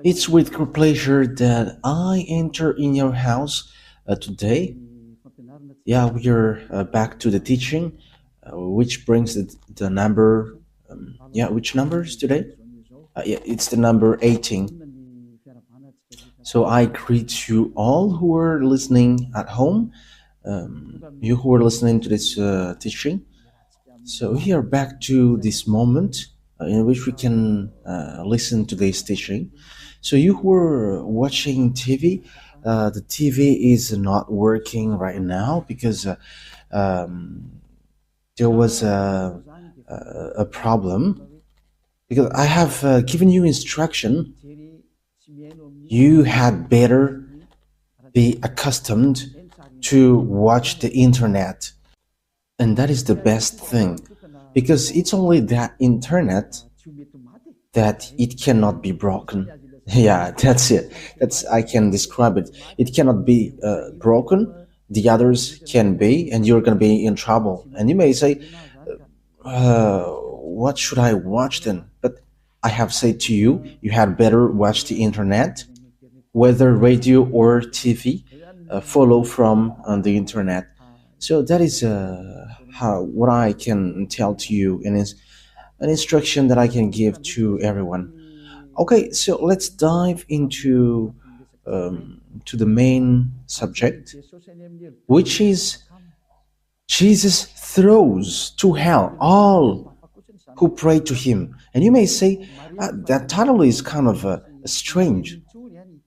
It's with great pleasure that I enter in your house today. Yeah, we're back to the teaching, which brings the number. Yeah, which number is today? Yeah, it's the number 18. So I greet you all who are listening at home, you who are listening to this teaching. So we are back to this moment in which we can listen to this teaching. So you who are watching TV, the TV is not working right now because there was a problem. Because I have given you instruction, you had better be accustomed to watch the internet, and that is the best thing, because it's only that internet that it cannot be broken. Yeah, that's it. That's I can describe it. It cannot be broken. The others can be, and you're gonna be in trouble. And you may say, "What should I watch then?" But I have said to you, you had better watch the internet, whether radio or TV. Follow from on the internet. So that is how what I can tell to you, and is an instruction that I can give to everyone. Okay, so let's dive into to the main subject, which is Jesus throws to hell all who pray to him. And you may say, that title is kind of strange.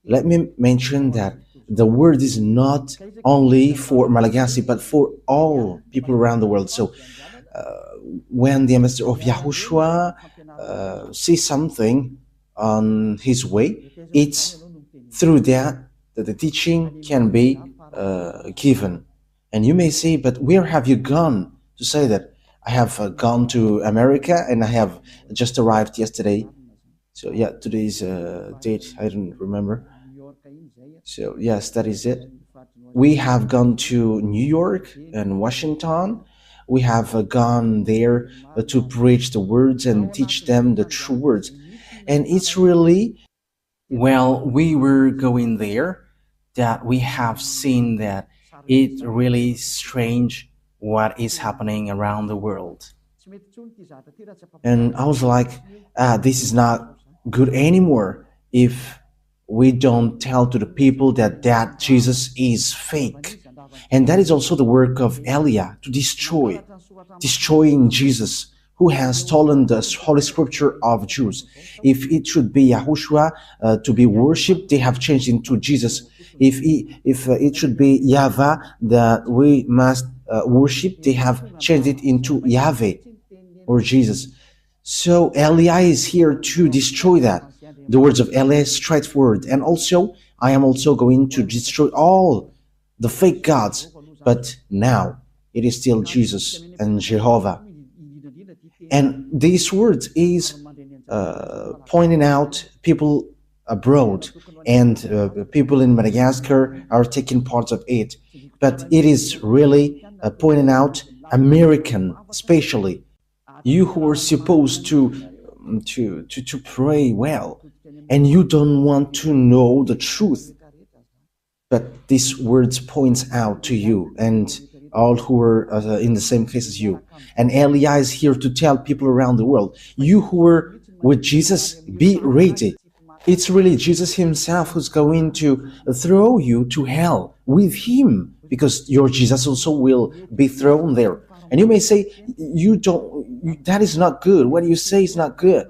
Let me mention that the word is not only for Malagasy, but for all people around the world. So when the ambassador of YAHOSHUAH sees something on his way, it's through that the teaching can be given. And you may say, but where have you gone to say that? I have gone to America and I have just arrived yesterday. So yeah, today's date, I don't remember. So yes, that is it. We have gone to New York and Washington. We have gone there to preach the words and teach them the true words. And it's really, well, we were going there that we have seen that it really strange what is happening around the world. And I was like, this is not good anymore if we don't tell to the people that Jesus is fake. And that is also the work of Elia, to destroying Jesus, who has stolen the Holy Scripture of Jews. If it should be Yahushua to be worshipped, they have changed into Jesus. If it should be YAHVAH that we must worship, they have changed it into Yahweh or Jesus. So Elia is here to destroy that. The words of Elia is straightforward. And also, I am also going to destroy all the fake gods. But now, it is still Jesus and Jehovah. And these words is pointing out people abroad, and people in Madagascar are taking part of it. But it is really pointing out American, especially you who are supposed to pray well, and you don't want to know the truth. But these words points out to you and all who are in the same case as you. And Elia is here to tell people around the world, you who are with Jesus, be ready. It's really Jesus himself who's going to throw you to hell with him, because your Jesus also will be thrown there. And you may say, that is not good. What you say is not good.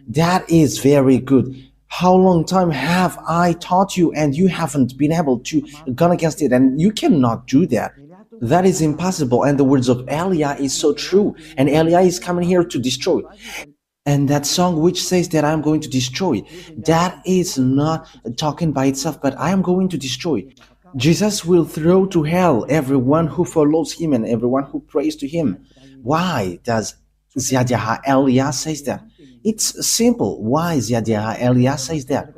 That is very good. How long time have I taught you and you haven't been able to go against it? And you cannot do that. That is impossible. And the words of Elia is so true. And Elia is coming here to destroy. And that song which says that I'm going to destroy, that is not talking by itself, but I am going to destroy. Jesus will throw to hell everyone who follows him and everyone who prays to him. Why does Ziadiah Elia says that? It's simple. Why Ziadiah Elia says that?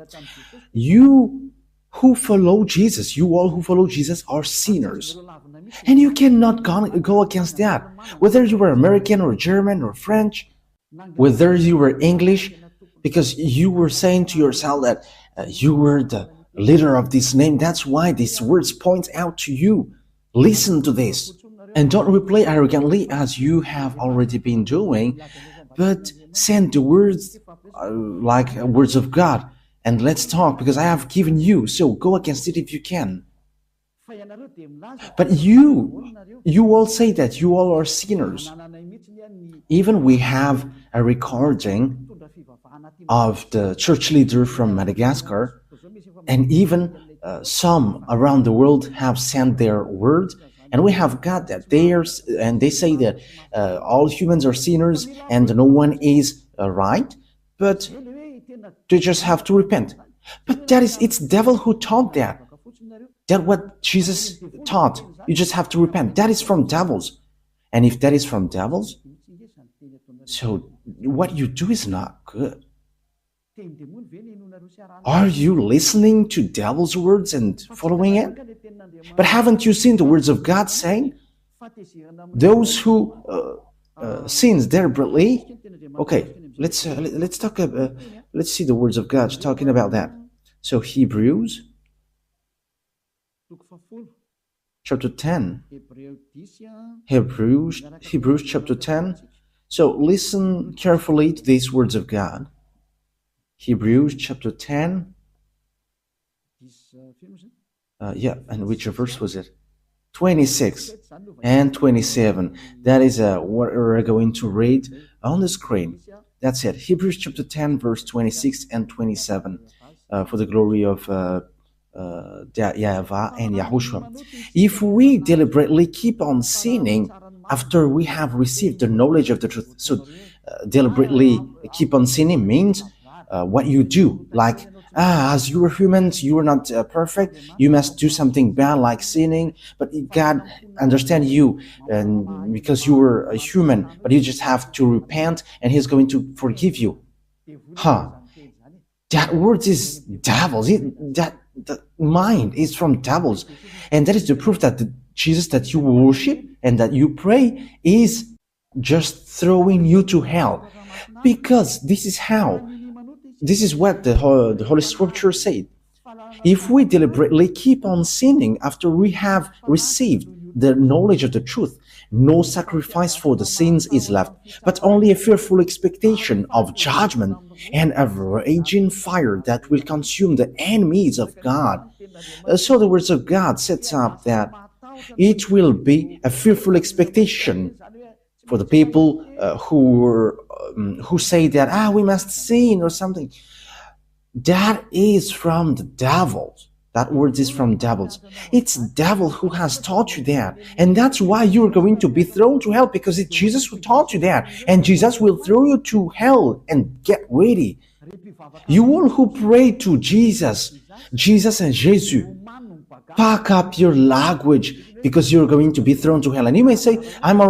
You who follow Jesus, you all who follow Jesus are sinners. And you cannot go against that. Whether you were American or German or French, whether you were English, because you were saying to yourself that you were the leader of this name. That's why these words point out to you. Listen to this. And don't reply arrogantly as you have already been doing, but send the words like words of God. And let's talk because I have given you. So go against it if you can. But you all say that you all are sinners. Even we have a recording of the church leader from Madagascar, and even some around the world have sent their word, and we have got that and they say that all humans are sinners and no one is right, but they just have to repent. But it's devil who taught that. That's what Jesus taught. You just have to repent. That is from devils. And if that is from devils, so what you do is not good. Are you listening to devil's words and following it? But haven't you seen the words of God saying, those who sins deliberately? Okay, let's talk. Let's see the words of God talking about that. So Hebrews chapter 10. Hebrews chapter 10. So listen carefully to these words of God. Hebrews chapter 10. And which verse was it? 26 and 27. That is what we're going to read on the screen. That's it. Hebrews chapter 10, verse 26 and 27. For the glory of YAHVAH and YAHOSHUAH. If we deliberately keep on sinning after we have received the knowledge of the truth, so deliberately keep on sinning means what you do, like as you are humans, you are not perfect, you must do something bad like sinning, but God understands you, and because you were a human, but you just have to repent and He's going to forgive you. That word is devils. That mind is from devils, and that is the proof that the Jesus that you worship and that you pray is just throwing you to hell, because this is what the Holy Scripture said. If we deliberately keep on sinning after we have received the knowledge of the truth, no sacrifice for the sins is left, but only a fearful expectation of judgment and a raging fire that will consume the enemies of God. So the words of God sets up that it will be a fearful expectation for the people who say that we must sin or something. That is from the devils. That word is from devils. It's devil who has taught you that, and that's why you're going to be thrown to hell, because it's Jesus who taught you that, and Jesus will throw you to hell. And get ready. You all who pray to Jesus and Jesus, pack up your language, because you're going to be thrown to hell. And you may say, I'm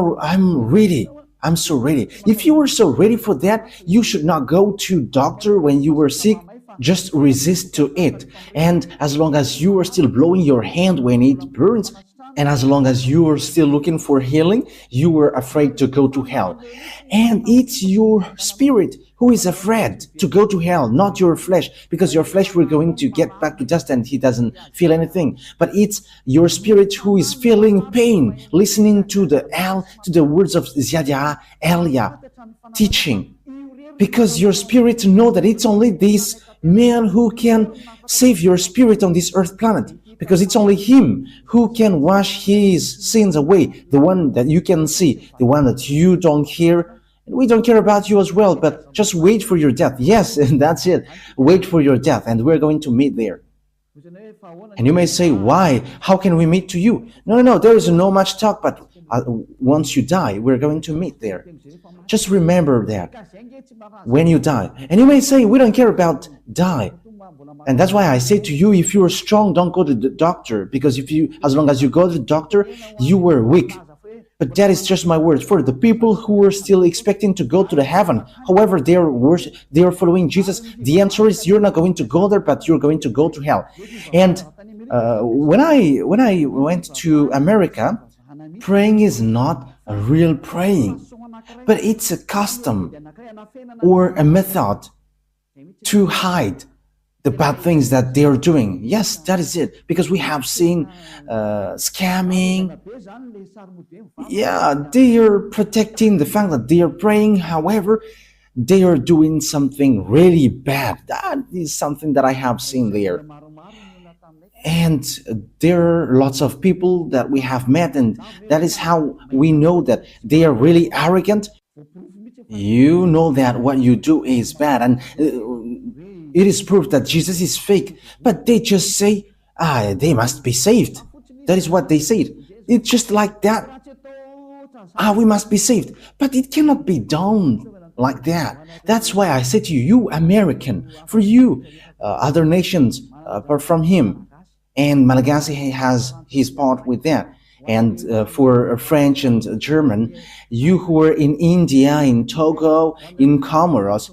ready. I'm so ready. If you were so ready for that, you should not go to doctor when you were sick. Just resist to it. And as long as you are still blowing your hand when it burns, and as long as you are still looking for healing, you are afraid to go to hell. And it's your spirit who is afraid to go to hell, not your flesh, because your flesh we're going to get back to dust and he doesn't feel anything. But it's your spirit who is feeling pain, listening to the words of Ziadia Elia teaching, because your spirit know that it's only this man who can save your spirit on this earth planet, because it's only him who can wash his sins away, the one that you can see, the one that you don't hear. And we don't care about you as well, but just wait for your death. Yes, and that's it. Wait for your death, and we're going to meet there. And you may say, why? How can we meet to you? No, there is no much talk, but once you die, we're going to meet there. Just remember that when you die. And you may say, we don't care about die. And that's why I say to you, if you are strong, don't go to the doctor, because as long as you go to the doctor, you were weak. But that is just my words. For the people who are still expecting to go to the heaven, however they are following Jesus, the answer is you're not going to go there, but you're going to go to hell. And when I went to America, praying is not a real praying, but it's a custom or a method to hide the bad things that they are doing. Yes, that is it. Because we have seen scamming. Yeah, they are protecting the fact that they are praying. However, they are doing something really bad. That is something that I have seen there. And there are lots of people that we have met, and that is how we know that they are really arrogant. You know that what you do is bad, and it is proof that Jesus is fake, but they just say, they must be saved. That is what they said. It's just like that. We must be saved. But it cannot be done like that. That's why I say to you, you American, for you, other nations apart from him, and Malagasy has his part with that. And for French and German, you who are in India, in Togo, in Comoros,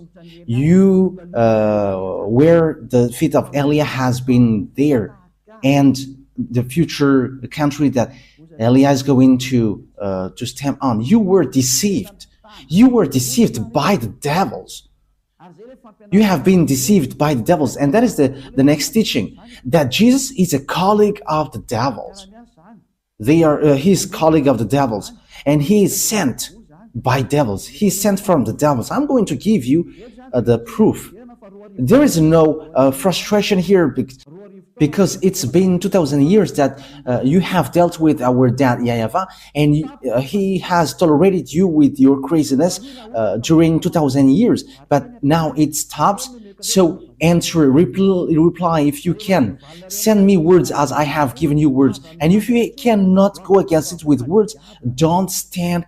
you where the feet of Elia has been there, and the future country that Elia is going to stamp on. You were deceived. You were deceived by the devils. You have been deceived by the devils, and that is the next teaching, that Jesus is a colleague of the devils. They are his colleague of the devils, and he is sent by devils. He is sent from the devils. I'm going to give you the proof. There is no frustration here because it's been 2,000 years that you have dealt with our dad YAHVAH, and he has tolerated you with your craziness during 2,000 years. But now it stops. So answer, reply if you can. Send me words as I have given you words. And if you cannot go against it with words, don't stand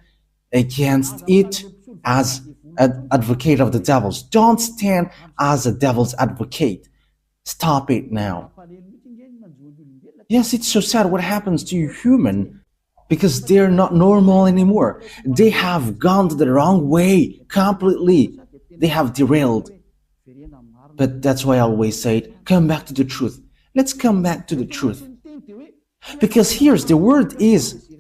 against it as an advocate of the devils. Don't stand as a devil's advocate. Stop it now. Yes, it's so sad what happens to you human, because they're not normal anymore. They have gone the wrong way completely. They have derailed. But that's why I always say, come back to the truth. Let's come back to the truth. Because here's the word is,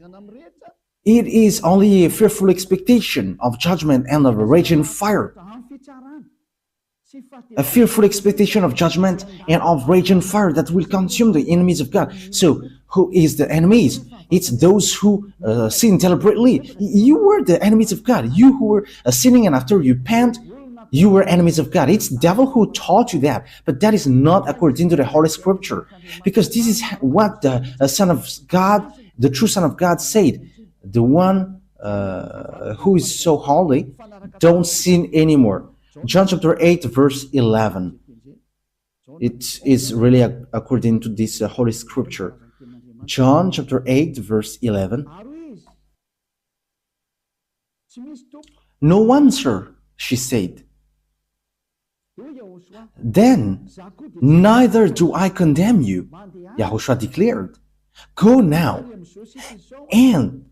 it is only a fearful expectation of judgment and of a raging fire. A fearful expectation of judgment and of raging fire that will consume the enemies of God. So, who is the enemies? It's those who sin deliberately. You were the enemies of God. You who were sinning, and after you repent, you were enemies of God. It's the devil who taught you that, but that is not according to the Holy Scripture, because this is what the Son of God, the true Son of God, said. The one who is so holy, don't sin anymore. John chapter 8, verse 11. It is really according to this Holy Scripture. John chapter 8, verse 11. No one, sir, she said. Then, neither do I condemn you, YAHOSHUAH declared. Go now and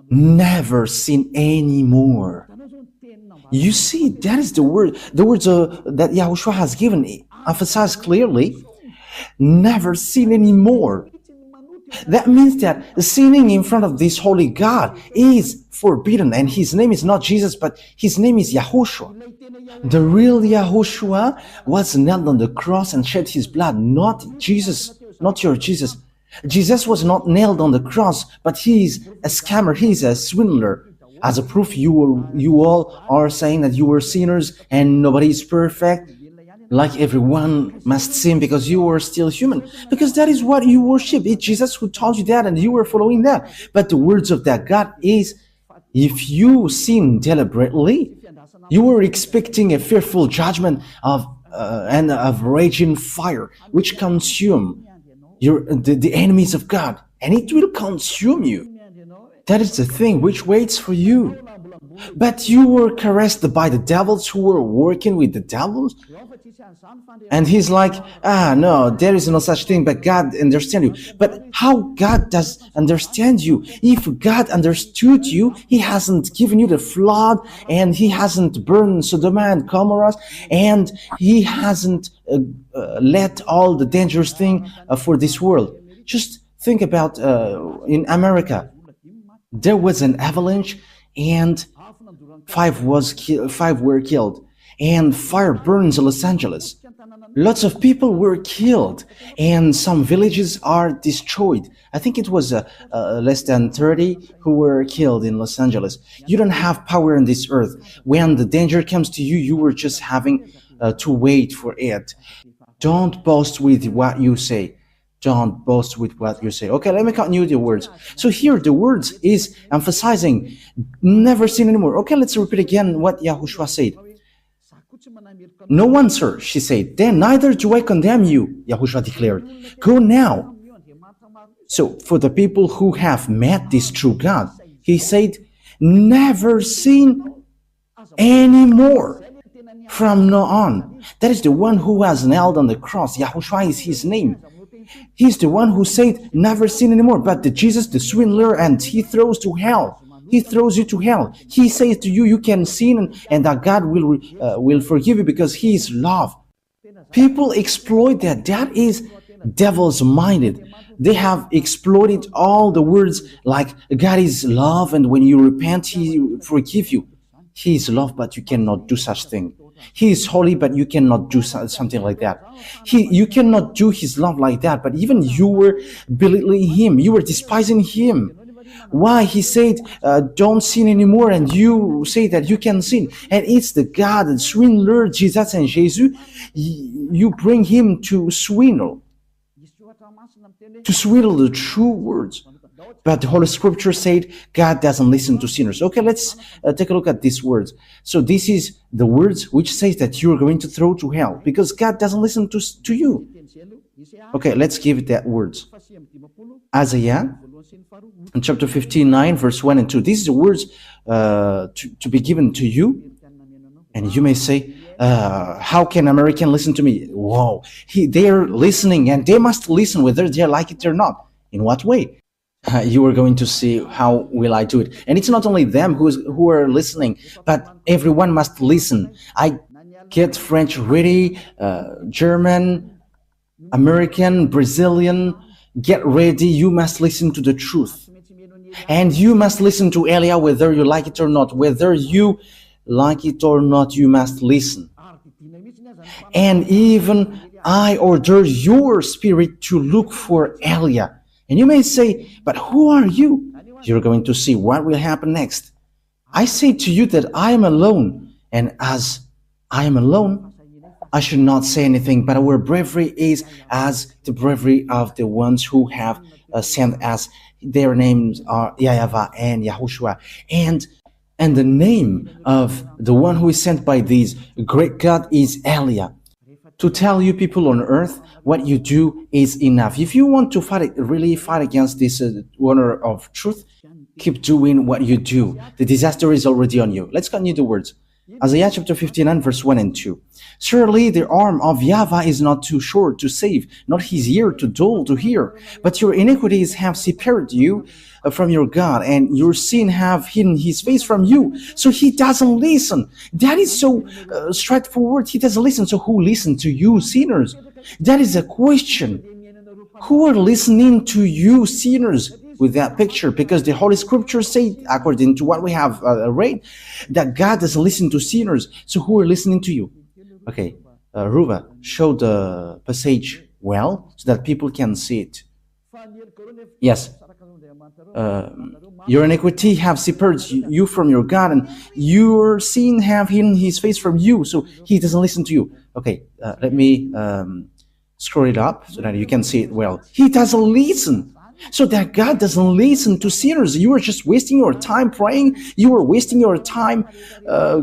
never sin anymore. You see, that is the word. The words that YAHOSHUAH has given emphasize clearly. Never sin anymore. That means that sinning in front of this holy God is forbidden, and his name is not Jesus, but his name is YAHOSHUAH. The real YAHOSHUAH was nailed on the cross and shed his blood, not Jesus, not your Jesus. Jesus was not nailed on the cross, but he is a scammer, he is a swindler. As a proof, you all are saying that you were sinners and nobody is perfect. Like everyone must sin because you are still human. Because that is what you worship. It's Jesus who taught you that and you were following that. But the words of that God is, if you sin deliberately, you were expecting a fearful judgment of and of raging fire, which consume the enemies of God, and it will consume you. That is the thing which waits for you. But you were caressed by the devils who were working with the devils. And he's like, no, there is no such thing, but God understands you. But how God does understand you? If God understood you, he hasn't given you the flood, and he hasn't burned Sodom and Gomorrah, and he hasn't let all the dangerous thing for this world. Just think about in America, there was an avalanche, and five were killed. and fire burns in Los Angeles. Lots of people were killed, and some villages are destroyed. I think it was less than 30 who were killed in Los Angeles. You don't have power on this earth. When the danger comes to you, you were just having to wait for it. Don't boast with what you say. Don't boast with what you say. Okay, let me continue the words. So here the words is emphasizing never sin anymore. Okay, let's repeat again what Yahushua said. No one, sir, she said. Then neither do I condemn you, Yahushua declared. Go now. So for the people who have met this true God, he said, never sin anymore from now on. That is the one who was nailed on the cross. Yahushua is his name. He's the one who said, never sin anymore. But the Jesus, the swindler, and he throws to hell. He throws you to hell. He says to you, you can sin and that God will forgive you because he is love. People exploit that. That is devil's minded. They have exploited all the words like God is love and when you repent, he forgive you. He is love, but you cannot do such thing. He is holy, but you cannot do something like that. You cannot do his love like that, but even you were belittling him. You were despising him. Why? He said, don't sin anymore, and you say that you can sin. And it's the God, the swindler, Jesus and Jesus, you bring him to swindle the true words. But the Holy Scripture said God doesn't listen to sinners. Okay, let's take a look at these words. So this is the words which says that you're going to throw to hell because God doesn't listen to you. Okay, let's give that words. Isaiah in chapter 59, verse 1 and 2. These are the words to be given to you. And you may say, how can American listen to me? Whoa, they're listening and they must listen whether they like it or not. In what way? You are going to see how will I do it. And it's not only them who are listening, but everyone must listen. I get French ready, German, American, Brazilian, get ready. You must listen to the truth. And you must listen to Elia whether you like it or not. Whether you like it or not, you must listen. And even I order your spirit to look for Elia. And you may say, but who are you? You're going to see what will happen next. I say to you that I am alone, and as I am alone, I should not say anything, but our bravery is as the bravery of the ones who have sent us. Their names are YAHVAH and YAHOSHUAH. And the name of the one who is sent by this great God is Elia. To tell you people on earth, what you do is enough. If you want to really fight against this honor of truth, keep doing what you do. The disaster is already on you. Let's continue the words. Isaiah chapter 59, verse 1 and 2. Surely the arm of YAHVAH is not too short to save, not his ear too dull to hear. But your iniquities have separated you from your God, and your sin have hidden his face from you. So he doesn't listen. That is so straightforward. He doesn't listen. So who listens to you, sinners? That is a question. Who are listening to you, sinners? With that picture, because the Holy Scripture say, according to what we have read, that God doesn't listen to sinners. So who are listening to you? Okay, Ruva, show the passage well so that people can see it. Yes. Your iniquity have separated you from your God, and your sin have hidden his face from you, so he doesn't listen to you. Okay, let me scroll it up so that you can see it well. He doesn't listen. So that God doesn't listen to sinners. You are just wasting your time praying. You are wasting your time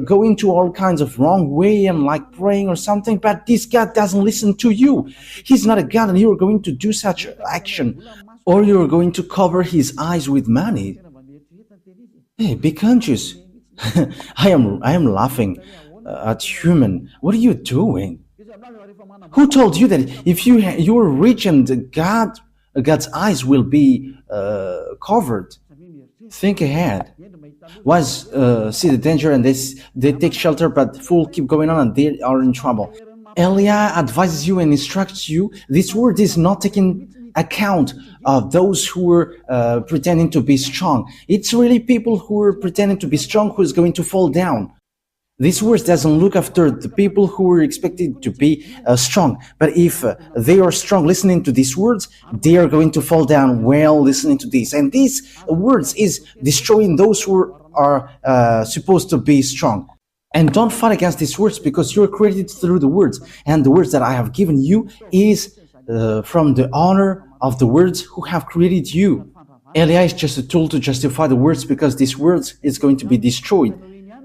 going to all kinds of wrong way and like praying or something. But this God doesn't listen to you. He's not a God, and you are going to do such action. Or you are going to cover his eyes with money. Hey, be conscious. I am laughing at human. What are you doing? Who told you that if you are rich and God's eyes will be covered? Think ahead. Once see the danger and they take shelter, but fool keep going on and they are in trouble. Elia advises you and instructs you. This word is not taking account of those who are pretending to be strong. It's really people who are pretending to be strong who is going to fall down. These words doesn't look after the people who are expected to be strong. But if they are strong listening to these words, they are going to fall down while listening to this. And these words is destroying those who are supposed to be strong. And don't fight against these words, because you are created through the words. And the words that I have given you is from the honor of the words who have created you. Eli is just a tool to justify the words, because these words is going to be destroyed.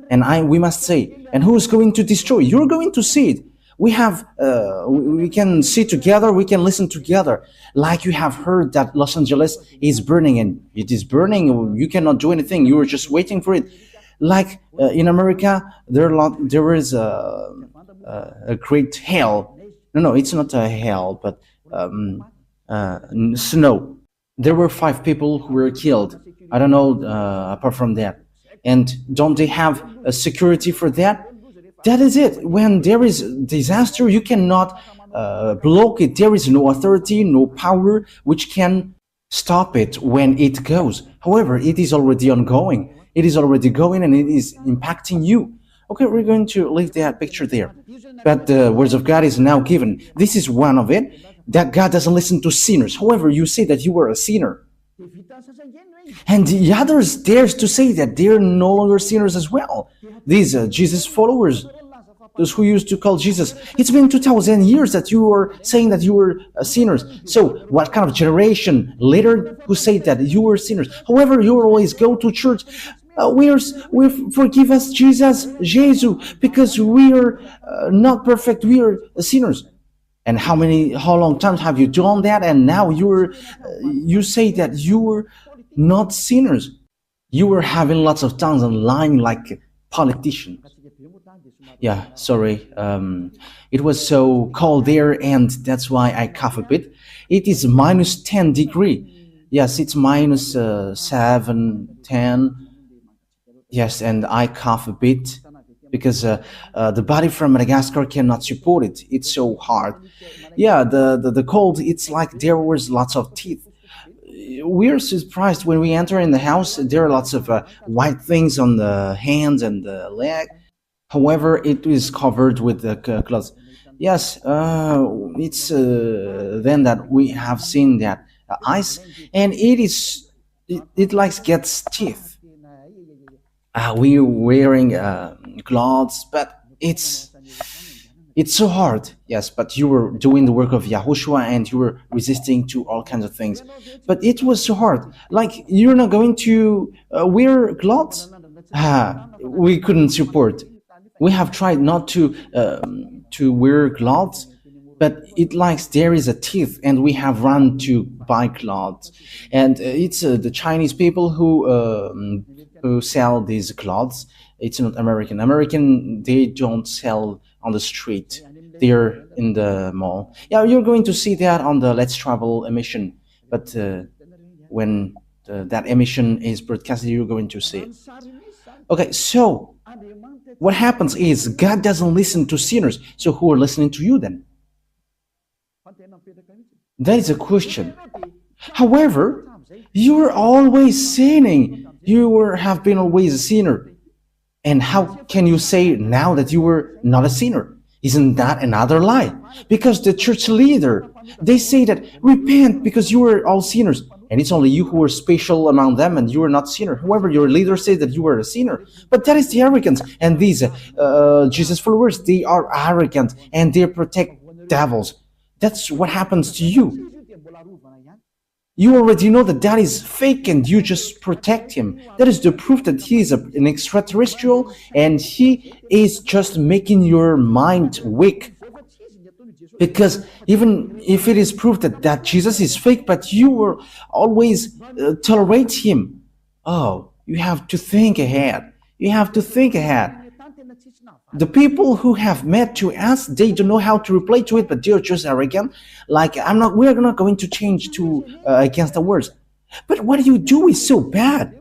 And we must say, and who is going to destroy? You're going to see it. We can see together, we can listen together. Like you have heard that Los Angeles is burning, and it is burning. You cannot do anything. You are just waiting for it. Like in America, there is a great hail. No, it's not a hail, but snow. There were 5 people who were killed. I don't know apart from that. And don't they have a security for that? That is it. When there is disaster, you cannot block it. There is no authority, no power which can stop it when it goes. However, it is already ongoing. It is already going, and it is impacting you. Okay, we're going to leave that picture there. But the words of God is now given. This is one of it, that God doesn't listen to sinners. However, you say that you are a sinner. And the others dares to say that they're no longer sinners as well. These Jesus followers, those who used to call Jesus, it's been 2,000 years that you are saying that you were sinners. So what kind of generation later who say that you were sinners? However, you always go to church. We forgive us, Jesus, because we are not perfect. We are sinners. And how long times have you done that? And now you say that you were not sinners. You were having lots of tongues and lying like politicians. Yeah, sorry. It was so cold there, and that's why I cough a bit. It is minus 10 degree. Yes, it's minus 7, 10. Yes, and I cough a bit because the body from Madagascar cannot support it. It's so hard. Yeah, the cold, it's like there was lots of teeth. We're surprised when we enter in the house. There are lots of white things on the hands and the leg. However, it is covered with the cloths. Yes, it's then that we have seen that ice, and it like gets teeth. We're wearing clothes, but it's so hard. Yes, but you were doing the work of Yahushua, and you were resisting to all kinds of things. But it was so hard. Like, you're not going to wear clothes? We couldn't support. We have tried not to wear clothes, but it likes there is a teeth, and we have run to buy clothes. And it's the Chinese people who sell these clothes. It's not American. American, they don't sell on the street. They're in the mall. Yeah, you're going to see that on the Let's Travel emission. But when that emission is broadcasted, you're going to see it. Okay, so what happens is God doesn't listen to sinners. So who are listening to you then? That is a question. However, you are always sinning. Have been always a sinner. And how can you say now that you were not a sinner? Isn't that another lie? Because the church leader, they say that repent because you were all sinners. And it's only you who are special among them, and you are not sinner. However, your leader says that you are a sinner. But that is the arrogance. And these Jesus followers, they are arrogant, and they protect devils. That's what happens to you. You already know that that is fake, and you just protect him. That is the proof that he is an extraterrestrial, and he is just making your mind weak. Because even if it is proof that Jesus is fake, but you will always tolerate him. Oh, you have to think ahead. You have to think ahead. The people who have met to us, they don't know how to reply to it, but they're just arrogant. Like, we're not going to change to against the words. But what you do is so bad.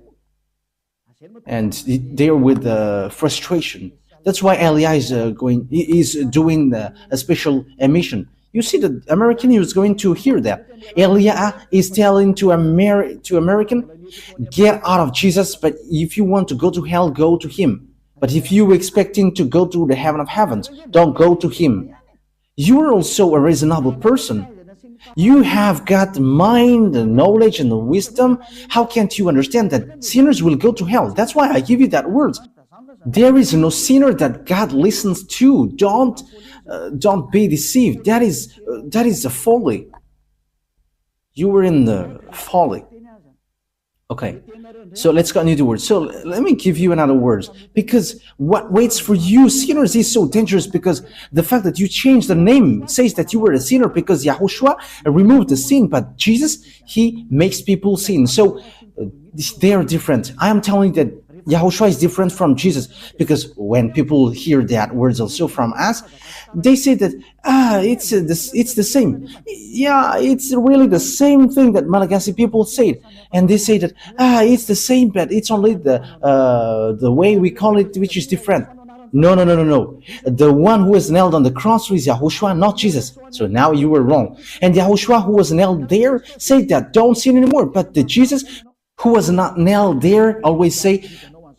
And they're with frustration. That's why Elia is doing a special emission. You see, the American is going to hear that. Elia is telling to American, get out of Jesus, but if you want to go to hell, go to him. But if you expecting to go to the heaven of heavens, don't go to him. You are also a reasonable person. You have got mind and knowledge and wisdom. How can't you understand that sinners will go to hell? That's why I give you that words. There is no sinner that God listens to. Don't be deceived. That is a folly. You were in the folly. Okay, so let's continue the words. So let me give you another words. Because what waits for you, sinners, is so dangerous, because the fact that you changed the name says that you were a sinner, because Yahushua removed the sin, but Jesus, he makes people sin. So they are different. I am telling you that Yahushua is different from Jesus, because when people hear that words also from us, they say that it's the same. Yeah, it's really the same thing that Malagasy people said, and they say that it's the same, but it's only the way we call it which is different. No, no, no, no, no. The one who was nailed on the cross was Yahushua, not Jesus. So now you were wrong. And Yahushua, who was nailed there, said that don't sin anymore. But the Jesus who was not nailed there always say,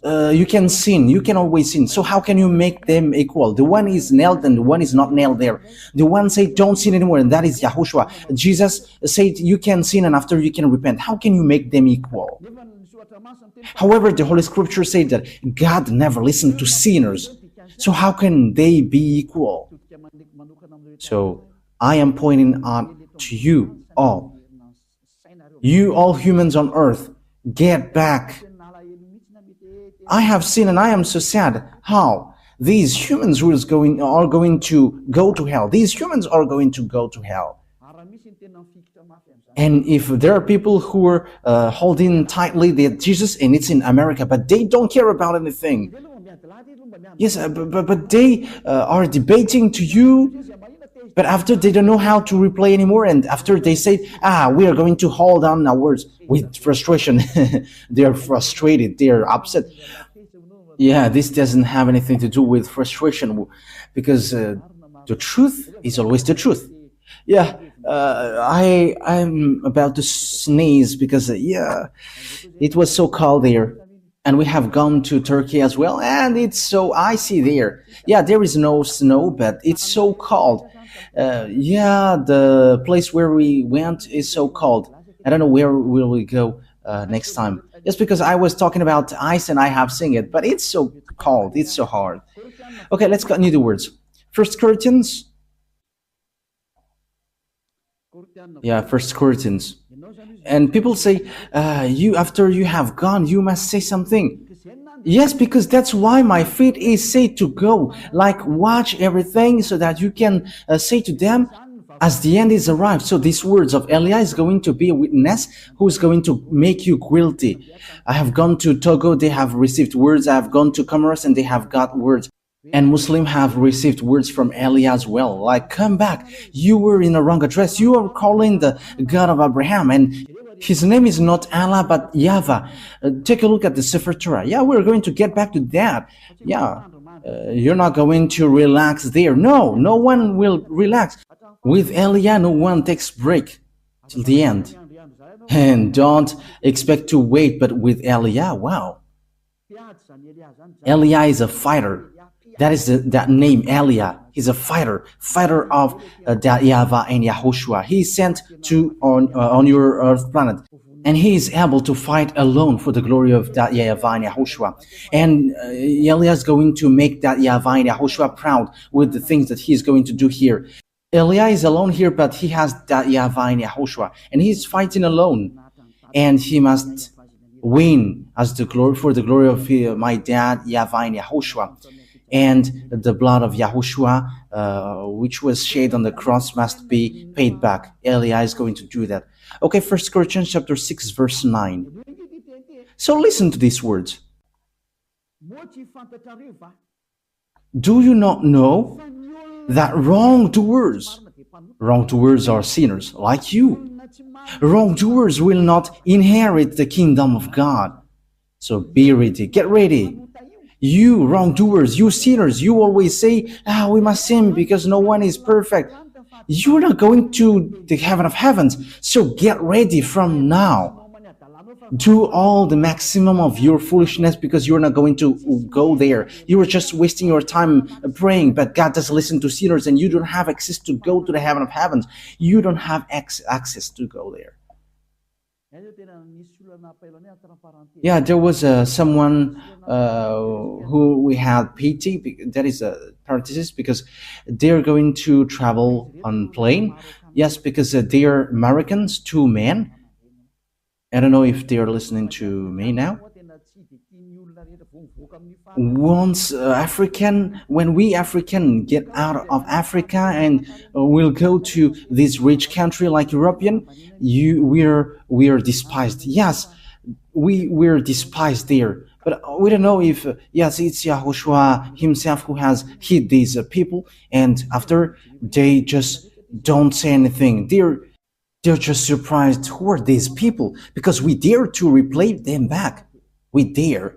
you can sin, you can always sin. So how can you make them equal? The one is nailed and the one is not nailed there. The one said don't sin anymore, and that is Yahushua. Jesus said you can sin and after you can repent. How can you make them equal? However, the Holy Scripture said that God never listened to sinners. So how can they be equal? So I am pointing out to you all humans on earth, get back. I have seen, and I am so sad how these humans are going to go to hell. These humans are going to go to hell. And if there are people who are holding tightly that Jesus, and it's in America, but they don't care about anything. Yes, but they are debating to you, but after they don't know how to replay anymore, and after they say, we are going to hold on our words with frustration. They are frustrated, they are upset. Yeah, this doesn't have anything to do with frustration, because the truth is always the truth. Yeah, I'm about to sneeze because, it was so cold there. And we have gone to Turkey as well, and it's so icy there. Yeah, there is no snow, but it's so cold. The place where we went is so cold. I don't know where will we go next time. Just because I was talking about ice and I have seen it, but it's so cold, it's so hard. Okay, let's continue the words. First Corinthians. Yeah, First Corinthians. And people say, after you have gone, you must say something. Yes, because that's why my feet is said to go. Like, watch everything so that you can say to them, as the end is arrived. So these words of Elia is going to be a witness who is going to make you guilty. I have gone to Togo, they have received words. I have gone to Comoros and they have got words. And Muslims have received words from Elia as well. Like, come back. You were in a wrong address. You are calling the God of Abraham. And his name is not Allah, but YAHVAH. Take a look at the Sefer Torah. Yeah, we're going to get back to that. Yeah, you're not going to relax there. No, no one will relax. With Elia, no one takes break till the end. And don't expect to wait, but with Elia, wow. Elia is a fighter. That is that name, Elia. He's a fighter of that YAHVAH and YAHOSHUAH. He is sent to on your earth planet, and he is able to fight alone for the glory of that YAHVAH and YAHOSHUAH. And Elia is going to make that YAHVAH and YAHOSHUAH proud with the things that he is going to do here. Elia is alone here, but he has that YAHVAH and YAHOSHUAH, and he is fighting alone, and he must win as the glory for the glory of my dad YAHVAH and YAHOSHUAH. And the blood of Yahushua, which was shed on the cross, must be paid back. Elia is going to do that. Okay, 1 Corinthians chapter 6, verse 9. So listen to these words. Do you not know that wrongdoers are sinners like you? Wrongdoers will not inherit the kingdom of God. So be ready, get ready. You wrongdoers, you sinners, you always say, we must sin because no one is perfect. You're not going to the heaven of heavens, so get ready from now. Do all the maximum of your foolishness because you're not going to go there. You are just wasting your time praying, but God doesn't listen to sinners, and you don't have access to go to the heaven of heavens. You don't have access to go there. Yeah, there was someone who we had pity. That is a parenthesis because they're going to travel on plane. Yes, because they're Americans, two men. I don't know if they're listening to me now. Once African, when we African get out of Africa and we'll go to this rich country like European, we're despised. Yes, we're despised there. But we don't know if yes, it's Yahushua himself who has hit these people, and after they just don't say anything. They're just surprised who are these people because we dare to replay them back. We dare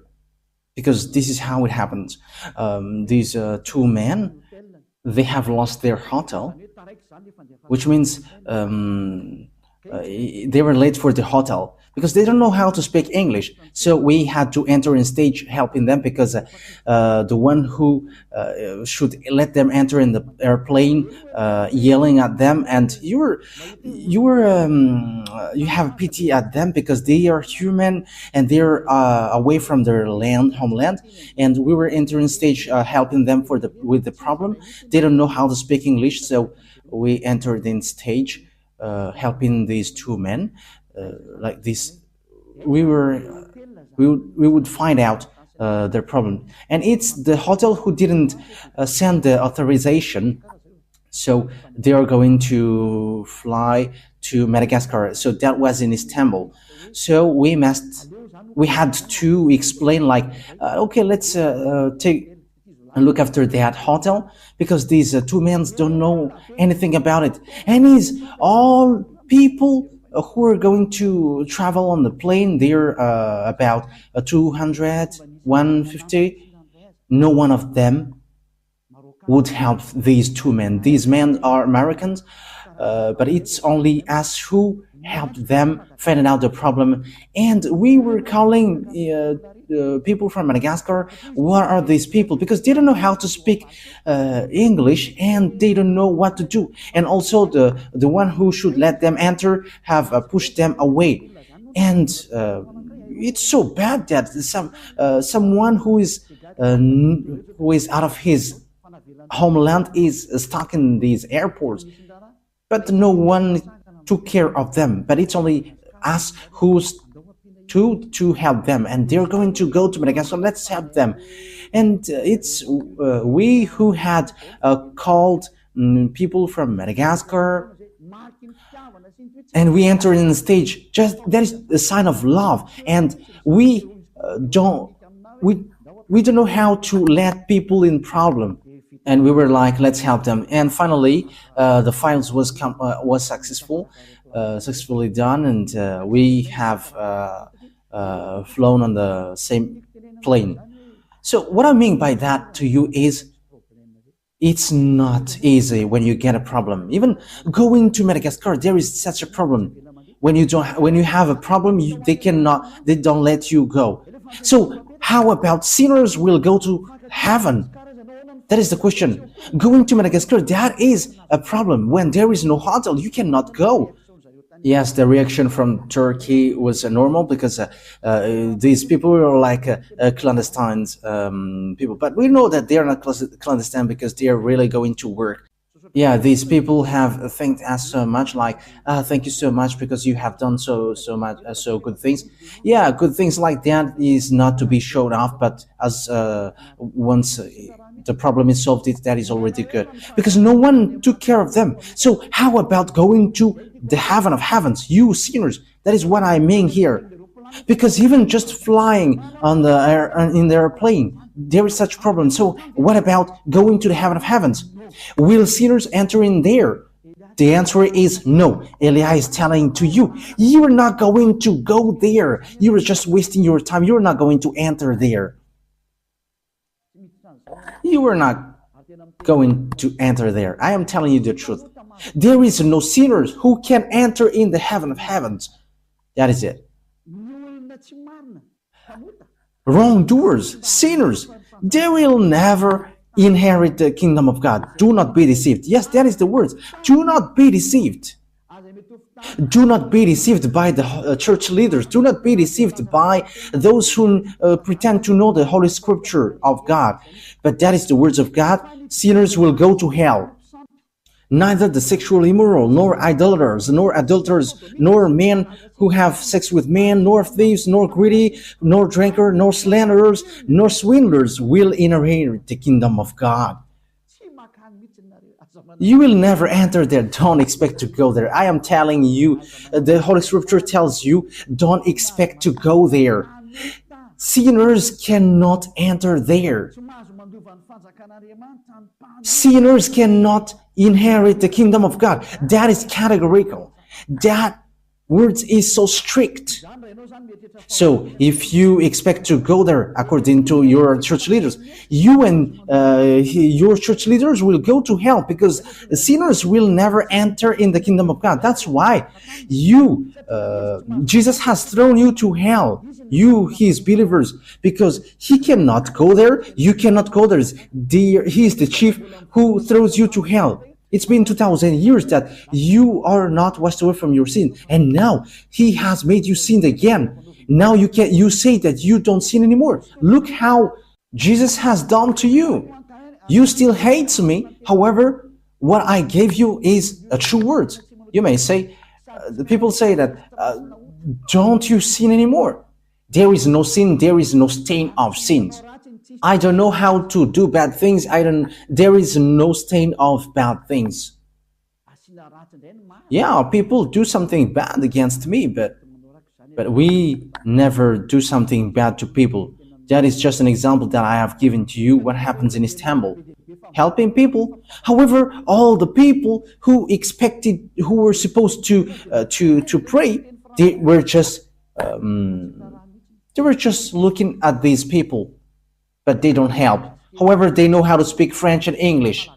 because this is how it happens. These two men, they have lost their hotel, which means they were late for the hotel because they don't know how to speak English. So we had to enter in stage helping them because the one who should let them enter in the airplane yelling at them, and you have pity at them because they are human and they're away from their homeland, and we were entering stage helping them with the problem. They don't know how to speak English, so we entered in stage helping these two men like this. We would find out their problem, and it's the hotel who didn't send the authorization, so they are going to fly to Madagascar. So that was in Istanbul. So we had to explain like, okay, let's take and look after that hotel because these two men don't know anything about it, and it's all people who are going to travel on the plane. They're about 200, 150. No one of them would help these two men. These men are Americans, but it's only us who helped them finding out the problem. And we were calling people from Madagascar. What are these people? Because they don't know how to speak English and they don't know what to do. And also the one who should let them enter have pushed them away. And it's so bad that someone who is out of his homeland is stuck in these airports, but no one took care of them. But it's only us who's to help them, and they're going to go to Madagascar. Let's help them. And it's we who had called people from Madagascar, and we enter in the stage. Just that is a sign of love, and we don't know how to let people in problem. And we were like, let's help them. And finally, the files was successfully done, and we have flown on the same plane. So what I mean by that to you is, it's not easy when you get a problem. Even going to Madagascar, there is such a problem. When you have a problem, they don't let you go. So how about sinners will go to heaven? That is the question. Going to Madagascar, that is a problem. When there is no hotel, you cannot go. Yes, the reaction from Turkey was normal because these people were like clandestine people. But we know that they are not clandestine because they are really going to work. Yeah, these people have thanked us so much, like, thank you so much because you have done so much, so good things. Yeah, good things like that is not to be showed off, but as once the problem is solved, that is already good because no one took care of them. So how about going to the heaven of heavens, you sinners? That is what I mean here. Because even just flying on in the airplane, there is such problem. So what about going to the heaven of heavens? Will sinners enter in there? The answer is no. Elia is telling to you, you are not going to go there. You are just wasting your time. You are not going to enter there. You are not going to enter there. I am telling you the truth. There is no sinners who can enter in the heaven of heavens. That is it. Wrongdoers, sinners, they will never inherit the kingdom of God. Do not be deceived. Yes, that is the words. Do not be deceived. Do not be deceived by the church leaders. Do not be deceived by those who pretend to know the Holy Scripture of God. But that is the words of God. Sinners will go to hell. Neither the sexual immoral, nor idolaters, nor adulterers, nor men who have sex with men, nor thieves, nor greedy, nor drunkards, nor slanderers, nor swindlers will inherit the kingdom of God. You will never enter there. Don't expect to go there. I am telling you, the Holy Scripture tells you, don't expect to go there. Sinners cannot enter there. Sinners cannot inherit the kingdom of God. That is categorical. That words is so strict. So if you expect to go there according to your church leaders, you and your church leaders will go to hell, because sinners will never enter in the kingdom of God. That's why Jesus has thrown you to hell, you, his believers, because he cannot go there. You cannot go there. He is the chief who throws you to hell. It's been 2,000 years that you are not washed away from your sin, and now he has made you sin again. Now you say that you don't sin anymore. Look how Jesus has done to you. You still hate me. However, what I gave you is a true word. You may say, the people say that, don't you sin anymore? There is no sin. There is no stain of sins. I don't know how to do bad things. There is no stain of bad things. Yeah, people do something bad against me, but we never do something bad to people. That is just an example that I have given to you, what happens in Istanbul. Helping people. However, all the people who were supposed to pray, they were just looking at these people, but they don't help. However, they know how to speak French and English.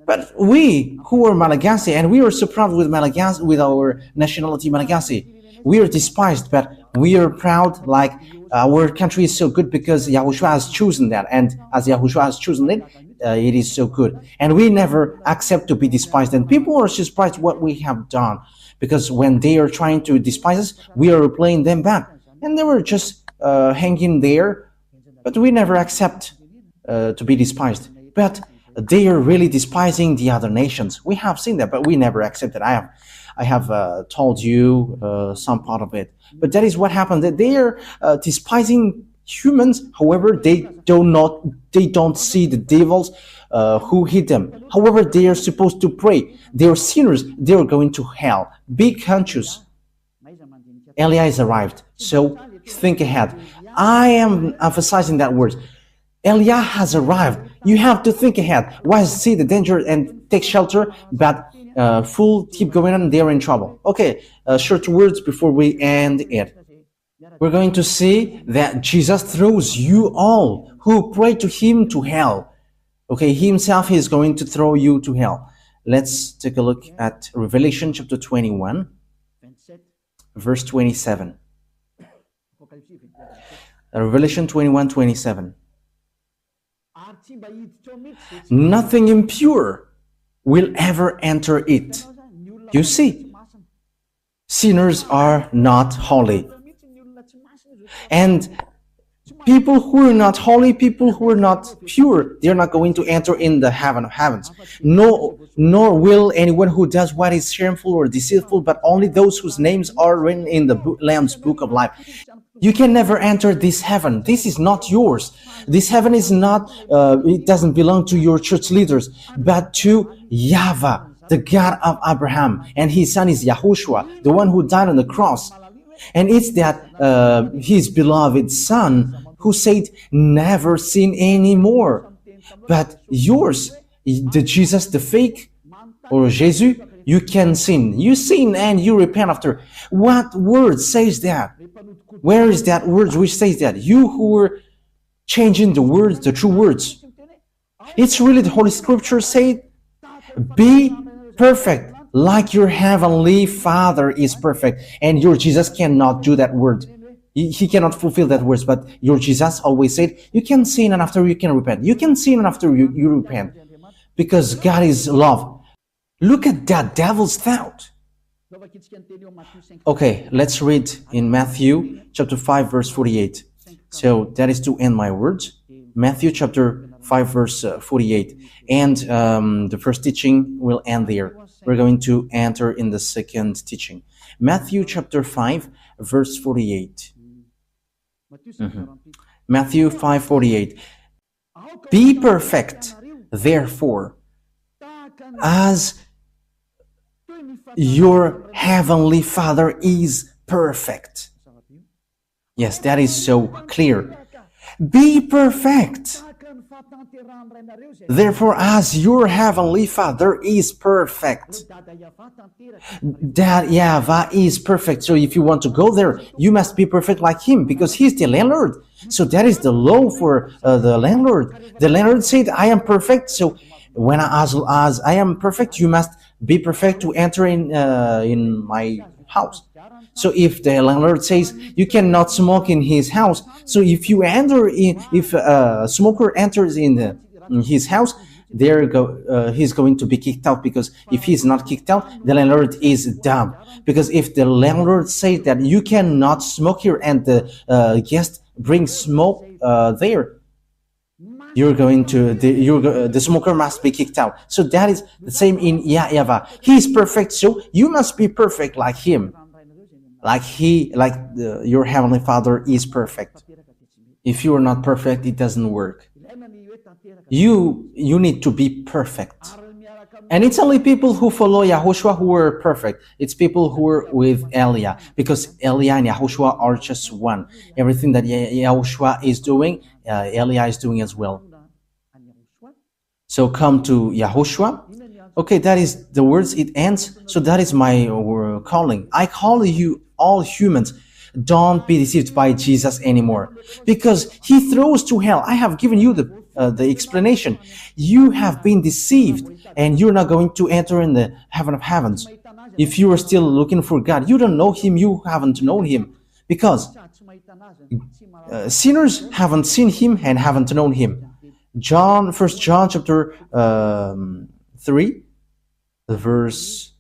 But we who are Malagasy, and we are so proud with Malagasy, with our nationality Malagasy, we are despised, but we are proud, like our country is so good because YAHOSHUAH has chosen that, and as YAHOSHUAH has chosen it, it is so good. And we never accept to be despised, and people are surprised what we have done, because when they are trying to despise us, we are replaying them back, and they were just hanging there, but we never accept to be despised. But they are really despising the other nations. We have seen that, but we never accept it. I have told you some part of it. But that is what happened. That they are despising humans. However, they don't see the devils who hit them. However, they are supposed to pray. They are sinners. They are going to hell. Be conscious. Elias arrived. So think ahead. I am emphasizing that word. Eliah has arrived. You have to think ahead. Why see the danger and take shelter, but keep going on, they're in trouble. Okay, short words before we end it. We're going to see that Jesus throws you all who pray to him to hell. Okay, he himself is going to throw you to hell. Let's take a look at Revelation chapter 21, verse 27. Revelation 21:27. Nothing impure will ever enter it. You see, sinners are not holy. And people who are not holy, people who are not pure, they're not going to enter in the heaven of heavens. No, nor will anyone who does what is shameful or deceitful, but only those whose names are written in the Lamb's book of life. You can never enter this heaven. This is not yours. This heaven is not, it doesn't belong to your church leaders, but to YAHVAH, the God of Abraham. And his son is YAHOSHUAH, the one who died on the cross. And it's that his beloved son who said, never sin anymore. But yours, the Jesus, the fake, or Jesus, you can sin. You sin and you repent after. What word says that? Where is that word which says that? You who were changing the words, the true words. It's really the Holy Scripture say, be perfect like your heavenly Father is perfect. And your Jesus cannot do that word. He cannot fulfill that words, but your Jesus always said, you can sin and after you can repent. You can sin and after you repent. Because God is love. Look at that devil's thought. Okay, let's read in Matthew chapter 5, verse 48. So that is to end my words. Matthew chapter 5, verse 48. And the first teaching will end there. We're going to enter in the second teaching. Matthew chapter 5, verse 48. Matthew 5:48. Be perfect, therefore, as your heavenly Father is perfect. Yes, that is so clear. Be perfect. Therefore, as your heavenly Father is perfect, that YAHVAH is perfect. So if you want to go there, you must be perfect like him, because he's the landlord. So that is the law for the landlord. The landlord said, I am perfect. So when as I am perfect, you must be perfect to enter in my house. So if the landlord says you cannot smoke in his house, so if you enter in, if a smoker enters in his house, he's going to be kicked out, because if he's not kicked out, the landlord is dumb. Because if the landlord says that you cannot smoke here and the guest brings smoke there, the smoker must be kicked out. So that is the same in YAHVAH. He is perfect, so you must be perfect like him, your heavenly Father is perfect. If you are not perfect, it doesn't work. You need to be perfect. And it's only people who follow YAHOSHUAH who are perfect. It's people who are with Elia, because Elia and YAHOSHUAH are just one. Everything that YAHOSHUAH is doing, Elia is doing as well. So come to YAHOSHUAH. Okay, that is the words, it ends. So that is my calling. I call you all humans. Don't be deceived by Jesus anymore, because he throws to hell. I have given you the explanation. You have been deceived, and you're not going to enter in the heaven of heavens. If you are still looking for God, you don't know him, you haven't known him, because sinners haven't seen him and haven't known him. 1 John chapter 3, verse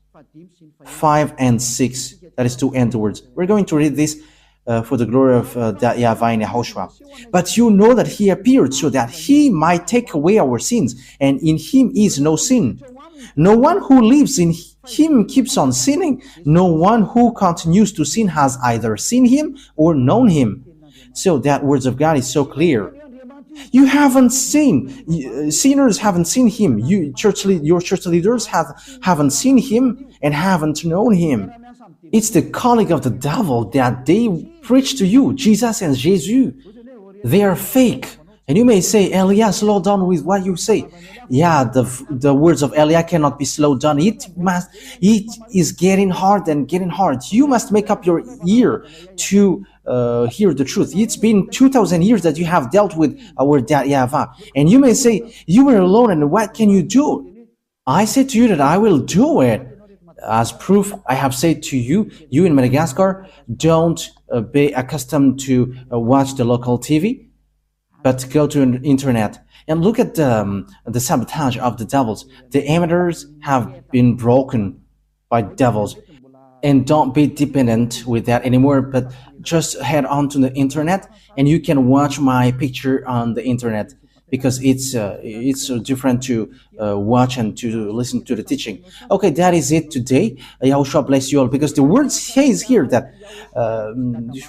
5 and 6. That is to end the words. We're going to read this for the glory of YAHVAH and YAHOSHUAH. But you know that he appeared so that he might take away our sins, and in him is no sin. No one who lives in him keeps on sinning. No one who continues to sin has either seen him or known him. So that words of God is so clear. You haven't seen, sinners haven't seen him. Your church leaders haven't seen him and haven't known him. It's the calling of the devil that they preach to you, Jesus and Jesus. They are fake. And you may say, Elia, slow down with what you say. Yeah, the words of Elia cannot be slowed down. It is getting hard and getting hard. You must make up your ear to hear the truth. It's been 2,000 years that you have dealt with our dad YAHVAH. And you may say, you were alone and what can you do? I say to you that I will do it. As proof, I have said to you, you in Madagascar, don't be accustomed to watch the local TV, but go to the internet and look at the sabotage of the devils. The amateurs have been broken by devils. And don't be dependent with that anymore, but just head on to the internet and you can watch my picture on the internet, because it's different to watch and to listen to the teaching. Okay, that is it today. YAHOSHUAH bless you all, because the word says here that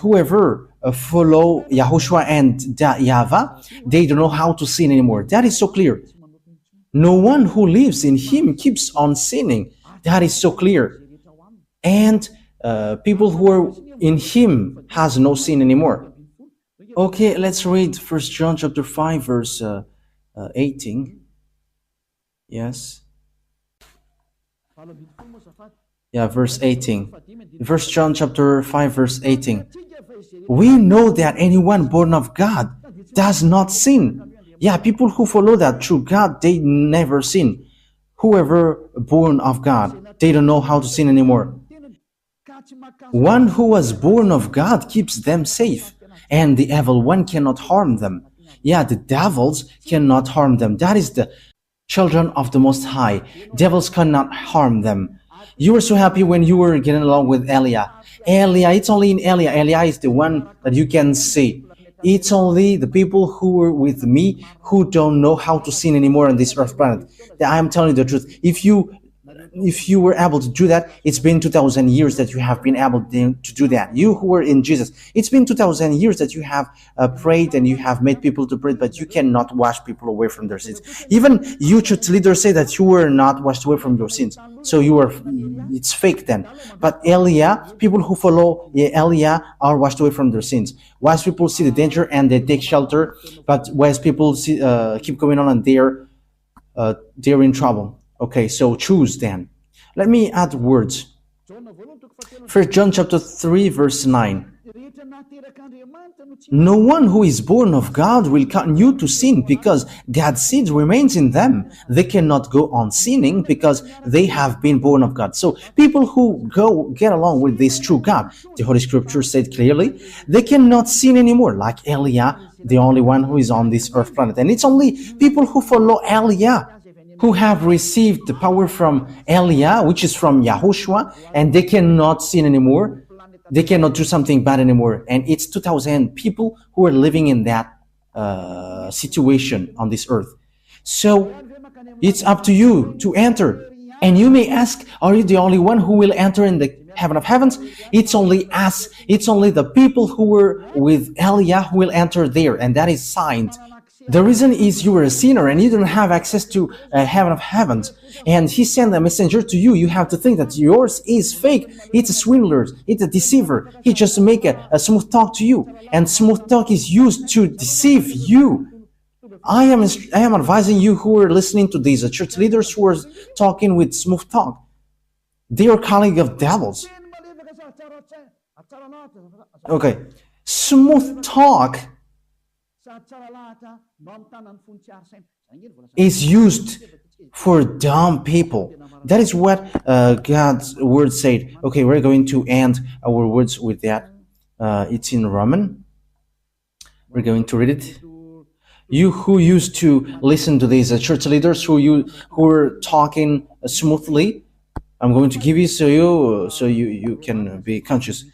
whoever follow YAHOSHUAH and YAHVAH, they don't know how to sin anymore. That is so clear. No one who lives in him keeps on sinning. That is so clear. And people who are in him has no sin anymore. Okay, let's read 1 John chapter 5, verse 18. Yes. Yeah, verse 18. 1 John chapter 5, verse 18. We know that anyone born of God does not sin. Yeah, people who follow that through God, they never sin. Whoever born of God, they don't know how to sin anymore. One who was born of God keeps them safe, and the evil one cannot harm them. Yeah, the devils cannot harm them. That is the children of the Most High. Devils cannot harm them. You were so happy when you were getting along with Elia. Elia, it's only in Elia. Elia is the one that you can see. It's only the people who were with me who don't know how to sin anymore on this earth planet. I am telling you the truth. If you were able to do that, it's been 2,000 years that you have been able to do that. You who were in Jesus, it's been 2,000 years that you have prayed and you have made people to pray, but you cannot wash people away from their sins. Even you church leaders say that you were not washed away from your sins. So you were, it's fake then. But Elia, people who follow Elia are washed away from their sins. Wise people see the danger and they take shelter, but wise people see, keep going on and they're in trouble. Okay, so choose then. Let me add words. 1 John chapter 3 verse 9. No one who is born of God will continue to sin because God's seed remains in them. They cannot go on sinning because they have been born of God. So people who get along with this true God, the Holy Scripture said clearly, they cannot sin anymore, like Elia, the only one who is on this earth planet. And it's only people who follow Elia who have received the power from Elia, which is from YAHOSHUAH, and they cannot sin anymore. They cannot do something bad anymore. And it's 2,000 people who are living in that situation on this earth. So it's up to you to enter. And you may ask, are you the only one who will enter in the heaven of heavens? It's only us. It's only the people who were with Elia who will enter there. And that is signed. The reason is you were a sinner and you don't have access to heaven of heavens. And he sent a messenger to you. You have to think that yours is fake. It's a swindler. It's a deceiver. He just make a smooth talk to you. And smooth talk is used to deceive you. I am advising you who are listening to these church leaders who are talking with smooth talk. They are calling of devils. Okay. Smooth talk is used for dumb people. That is what God's word said. Okay, we're going to end our words with that. It's in Roman. We're going to read it. You who used to listen to these church leaders who are talking smoothly, I'm going to give you so you can be conscious.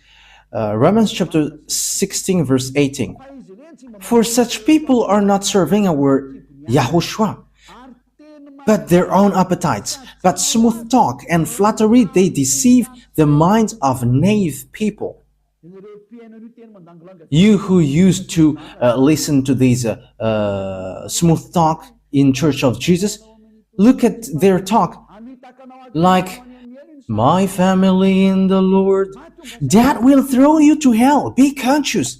Romans chapter 16 verse 18. For such people are not serving our YAHOSHUAH, but their own appetites. But smooth talk and flattery, they deceive the minds of naive people. You who used to listen to these smooth talk in Church of Jesus, look at their talk like, my family in the Lord. That will throw you to hell. Be conscious.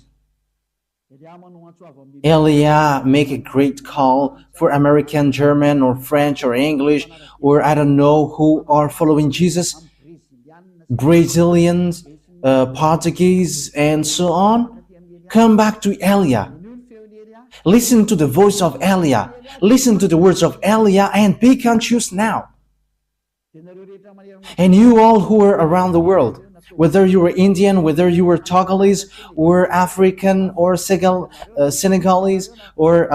Elia make a great call for American, German, or French, or English, or I don't know who are following Jesus, Brazilians, Portuguese, and so on. Come back to Elia. Listen to the voice of Elia. Listen to the words of Elia and be conscious now. And you all who are around the world, whether you were Indian, whether you were Togolese, or African, or Senegalese, or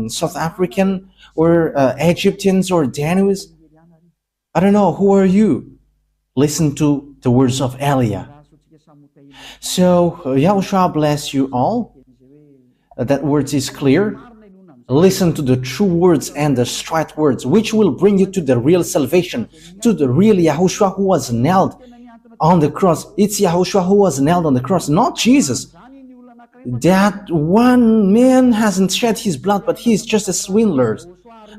South African, or Egyptians, or Danuis, I don't know, who are you? Listen to the words of Elia. So, YAHOSHUAH bless you all. That words is clear. Listen to the true words and the straight words, which will bring you to the real salvation, to the real YAHOSHUAH who was nailed on the cross. It's YAHOSHUAH who was nailed on the cross, not Jesus. That one man hasn't shed his blood, but he is just a swindler.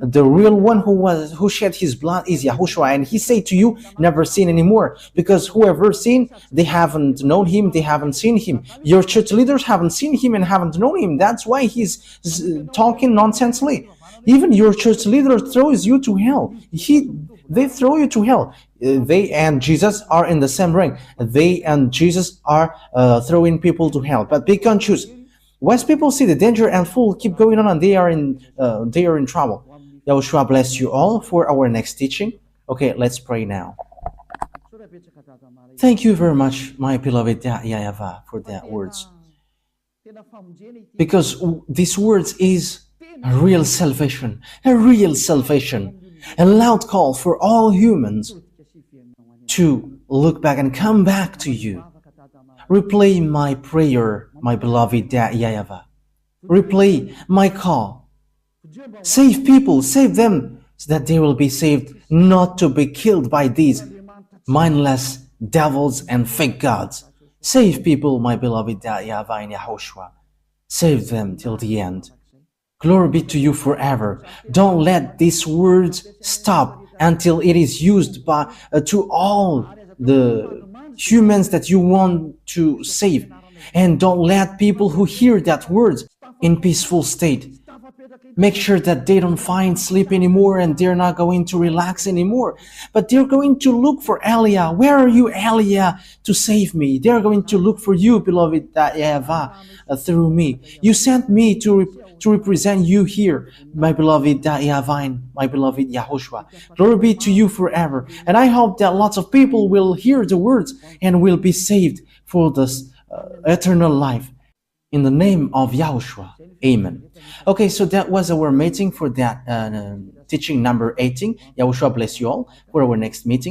The real one who shed his blood is YAHOSHUAH, and he said to you, never sin anymore, because whoever sinned, they haven't known him, they haven't seen him. Your church leaders haven't seen him and haven't known him. That's why he's talking nonsensely. Even your church leader throws you to hell. They throw you to hell. They and Jesus are in the same ring. They and Jesus are throwing people to hell. But be conscious. Wise people see the danger and fool keep going on, and they are in trouble. YAHOSHUAH bless you all for our next teaching. Okay, let's pray now. Thank you very much, my beloved YAHVAH, for that words. Because these words is a real salvation, a loud call for all humans to look back and come back to you. Replay my prayer, my beloved YAHVAH. Replay my call. Save people, save them, so that they will be saved, not to be killed by these mindless devils and fake gods. Save people, my beloved YAHVAH and YAHOSHUAH. Save them till the end. Glory be to you forever. Don't let these words stop until it is used by to all the humans that you want to save. And don't let people who hear that words in peaceful state. Make sure that they don't find sleep anymore and they're not going to relax anymore. But they're going to look for Elia. Where are you, Elia, to save me? They're going to look for you, beloved YAHVAH, through me. You sent me to represent you here, my beloved YAHVAH and my beloved YAHOSHUAH. Glory be to you forever. And I hope that lots of people will hear the words and will be saved for this eternal life. In the name of YAHOSHUAH. Amen. Okay, so that was our meeting for that teaching number 18. YAHOSHUAH bless you all for our next meeting.